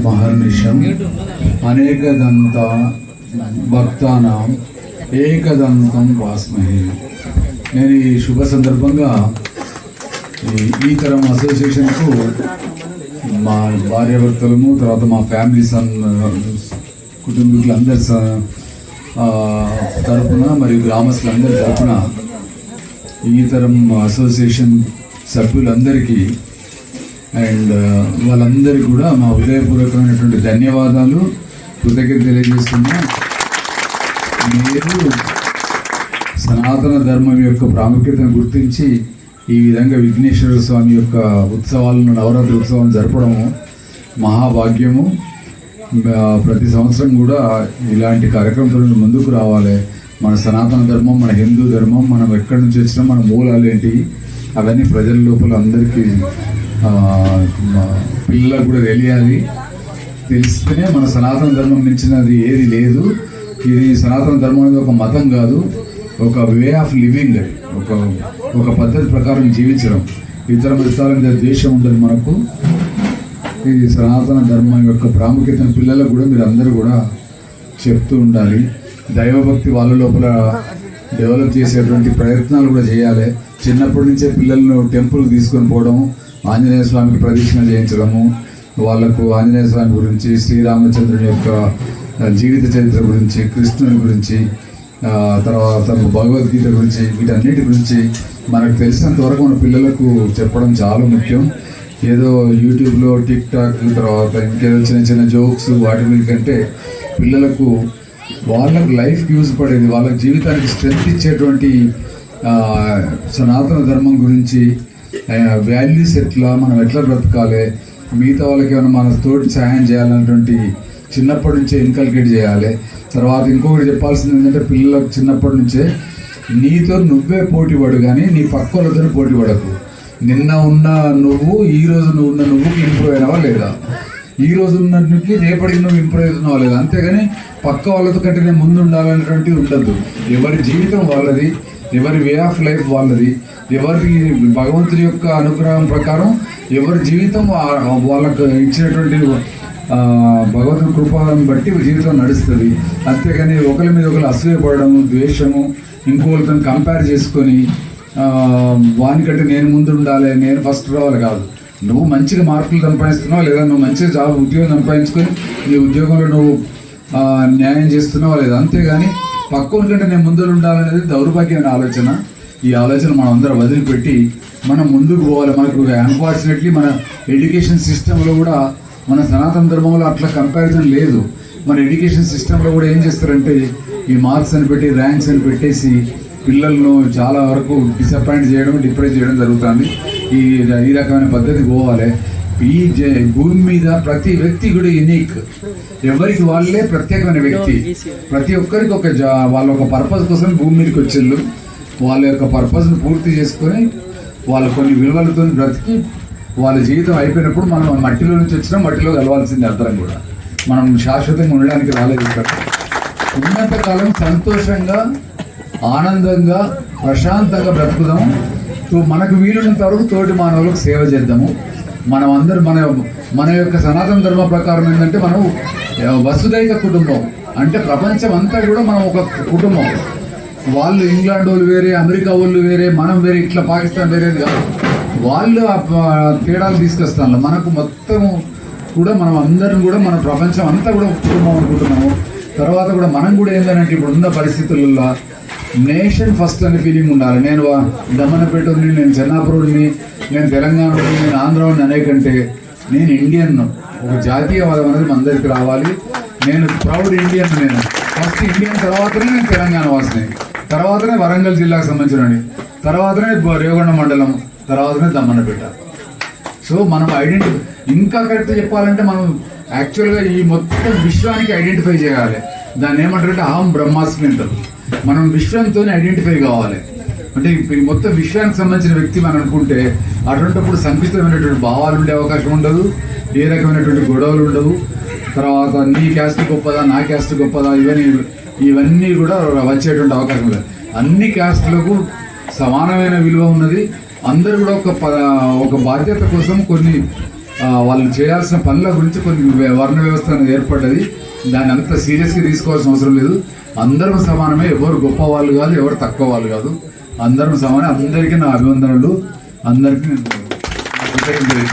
మహర్నిశం అనేకదంత భక్తానాం ఏకదంతం వాస్మహే. నేను ఈ శుభ సందర్భంగా ఈ తరం అసోసియేషన్కు మా భార్యాభర్తలము, తర్వాత మా ఫ్యామిలీ కుటుంబీకులందరి తరఫున మరియు గ్రామస్తులందరి తరఫున ఈ తరం అసోసియేషన్ సభ్యులందరికీ అండ్ వాళ్ళందరికీ కూడా మా హృదయపూర్వకమైనటువంటి ధన్యవాదాలు, కృతజ్ఞత తెలియజేస్తున్నా. మీరు సనాతన ధర్మం యొక్క ప్రాముఖ్యతను గుర్తించి ఈ విధంగా విఘ్నేశ్వర స్వామి యొక్క ఉత్సవాలను, నవరాత్రి ఉత్సవాలను జరపడము మహాభాగ్యము. ప్రతి సంవత్సరం కూడా ఇలాంటి కార్యక్రమంతో ముందుకు రావాలి. మన సనాతన ధర్మం, మన హిందూ ధర్మం, మనం ఎక్కడి నుంచి వచ్చినా మన మూలాలు ఏంటి అవన్నీ ప్రజల లోపల అందరికీ పిల్లలకు కూడా తెలియాలి. తెలిస్తేనే మన సనాతన ధర్మం మించినది ఏది లేదు. ఇది సనాతన ధర్మం అనేది ఒక మతం కాదు, ఒక వే ఆఫ్ లివింగ్, ఒక పద్ధతి ప్రకారం జీవించడం. ఇతర మతాల ద్వేషం ఉండదు మనకు. ఇది సనాతన ధర్మం యొక్క ప్రాముఖ్యతను పిల్లలకు కూడా మీరు అందరూ కూడా చెప్తూ ఉండాలి. దైవభక్తి వాళ్ళ లోపల డెవలప్ చేసేటువంటి ప్రయత్నాలు కూడా చేయాలి. చిన్నప్పటి నుంచే పిల్లలను టెంపుల్కి తీసుకొని పోవడం, ఆంజనేయ స్వామికి ప్రదక్షిణ చేయించడము, వాళ్ళకు ఆంజనేయ స్వామి గురించి, శ్రీరామచంద్రుని యొక్క జీవిత చరిత్ర గురించి, కృష్ణుని గురించి, తర్వాత భగవద్గీత గురించి, వీటన్నిటి గురించి మనకు తెలిసినంత వరకు మన పిల్లలకు చెప్పడం చాలా ముఖ్యం. ఏదో యూట్యూబ్లో టిక్ టాక్, తర్వాత ఇంకేదో చిన్న చిన్న జోక్స్ వాటి కంటే పిల్లలకు వాళ్ళకు లైఫ్కి యూజ్ పడేది, వాళ్ళ జీవితానికి స్ట్రెంత్ ఇచ్చేటువంటి సనాతన ధర్మం గురించి, వాల్యూస్ ఎట్లా, మనం ఎట్లా బ్రతకాలి, మిగతా వాళ్ళకి ఏమైనా మన తోటి సహాయం చేయాలన్నటువంటి చిన్నప్పటి నుంచే ఇన్కల్కేట్ చేయాలి. తర్వాత ఇంకొకటి చెప్పాల్సింది ఏంటంటే, పిల్లలకు చిన్నప్పటి నుంచే నీతో నువ్వే పోటీ పడు, కానీ నీ పక్క వాళ్ళతో పోటీ పడకు. నిన్న ఉన్న నువ్వు, ఈరోజు నువ్వు ఉన్న నువ్వుకి ఇంప్రూవ్ అయినావా లేదా, ఈ రోజు ఉన్నకి రేపటికి నువ్వు ఇంప్రూవ్ అవుతున్నావా లేదా. అంతేగాని పక్క వాళ్ళతో కంటే నేను ముందు ఉండాలనేటువంటిది ఉండద్దు. ఎవరి జీవితం వాళ్ళది, ఎవరి వే ఆఫ్ లైఫ్ వాళ్ళది, ఎవరి భగవంతుడి యొక్క అనుగ్రహం ప్రకారం ఎవరి జీవితం వాళ్ళకు ఇచ్చినటువంటి భగవంతుని కృపను బట్టి జీవితం నడుస్తుంది. అంతేగాని ఒకరి మీద ఒకరు అసూయపడము, ద్వేషము, ఇంకొకరితో కంపేర్ చేసుకొని వానికంటే నేను ముందు ఉండాలి, నేను ఫస్ట్ రావాలి కాదు. నువ్వు మంచిగా మార్కులు సంపాదిస్తున్నావు లేదా, నువ్వు మంచిగా ఉద్యోగం సంపాదించుకొని నీ ఉద్యోగంలో నువ్వు న్యాయం చేస్తున్నావా లేదా. అంతేగాని పక్కన కంటే నేను ముందు ఉండాలనేది దౌర్భాగ్యమైన ఆలోచన. ఈ ఆలోచన మనం అందరం వదిలిపెట్టి మనం ముందుకు పోవాలి. మనకు అన్ఫార్చునేట్లీ మన ఎడ్యుకేషన్ సిస్టంలో కూడా మన సనాతన ధర్మంలో అట్లా కంపారిజన్ లేదు. మన ఎడ్యుకేషన్ సిస్టంలో కూడా ఏం చేస్తారంటే ఈ మార్క్స్ అని పెట్టి, ర్యాంక్స్ అని పెట్టేసి పిల్లలను చాలా వరకు డిసప్పాయింట్ చేయడం, డిప్రెస్ చేయడం జరుగుతుంది. ఈ రకమైన పద్ధతి పోవాలి. ఈ భూమి మీద ప్రతి వ్యక్తి కూడా యూనిక్, ఎవరికి వాళ్ళే ప్రత్యేకమైన వ్యక్తి. ప్రతి ఒక్కరికి వాళ్ళ ఒక పర్పస్ కోసం భూమి మీదకి వచ్చిళ్ళు. వాళ్ళ యొక్క పర్పస్ను పూర్తి చేసుకొని వాళ్ళ కొన్ని విలువలతో బ్రతికి వాళ్ళ జీవితం అయిపోయినప్పుడు మనం మట్టిలో నుంచి వచ్చినా మట్టిలో కలవాల్సింది. అందరం కూడా మనం శాశ్వతంగా ఉండడానికి రాలేదు. ఇక్కడ ఉన్నంతకాలం సంతోషంగా, ఆనందంగా, ప్రశాంతంగా బ్రతుకుదాము. మనకు వీలున్నంత వరకు తోటి మానవులకు సేవ చేద్దాము. మనం అందరూ మన యొక్క సనాతన ధర్మ ప్రకారం ఏంటంటే మనం వసుదైక కుటుంబం, అంటే ప్రపంచం అంతా కూడా మనం ఒక కుటుంబం. వాళ్ళు ఇంగ్లాండ్ వాళ్ళు వేరే, అమెరికా వాళ్ళు వేరే, మనం వేరే, ఇట్లా పాకిస్తాన్ వేరేది కాదు. వాళ్ళు తేడాలు తీసుకొస్తాను. మనకు మొత్తం కూడా మనం అందరం కూడా మన ప్రపంచం అంతా కూడా కుటుంబం అనుకుంటున్నాము. తర్వాత కూడా మనం కూడా ఏంటంటే ఇప్పుడు ఉన్న పరిస్థితులలో నేషన్ ఫస్ట్ అనే ఫీలింగ్ ఉండాలి. నేను దమ్మనపేటని, నేను చెన్నాపురుడిని, నేను తెలంగాణని, నేను ఆంధ్రాని అనేకంటే నేను ఇండియన్. ఒక జాతీయవాదం అనేది మన అందరికి రావాలి. నేను ప్రౌడ్ ఇండియన్. నేను ఫస్ట్ ఇండియన్, తర్వాతనే నేను తెలంగాణ వాసిని, తర్వాతనే వరంగల్ జిల్లాకు సంబంధించిన, తర్వాతనే రేవగొండ మండలం, తర్వాతనే దమ్మనపేట. సో మనం ఇంకా కరెక్ట్ చెప్పాలంటే మనం యాక్చువల్గా ఈ మొత్తం విశ్వానికి ఐడెంటిఫై చేయాలి. దాన్ని ఏమంటారంటే అహం బ్రహ్మాస్మి అంటారు. మనం విశ్వంతో ఐడెంటిఫై కావాలి. అంటే ఈ మొత్తం విశ్వానికి సంబంధించిన వ్యక్తి మనం అనుకుంటే అటువంటిప్పుడు సంకుచితమైనటువంటి భావాలు ఉండే అవకాశం ఉండదు, ఏ రకమైనటువంటి గొడవలు ఉండవు. తర్వాత నీ క్యాస్ట్ గొప్పదా, నా క్యాస్ట్ గొప్పదా, ఇవన్నీ కూడా వచ్చేటువంటి అవకాశం లేదు. అన్ని క్యాస్ట్లకు సమానమైన విలువ ఉన్నది. అందరూ కూడా ఒక బాధ్యత కోసం కొన్ని వాళ్ళు చేయాల్సిన పనుల గురించి కొన్ని వర్ణ వ్యవస్థ అనేది ఏర్పడ్డది. దాన్ని అంత సీరియస్గా తీసుకోవాల్సిన అవసరం లేదు. అందరం సమానమే, ఎవరు గొప్ప వాళ్ళు కాదు, ఎవరు తక్కువ వాళ్ళు కాదు, అందరం సమానం. అందరికీ నా అభివందనలు. అందరికీ నేను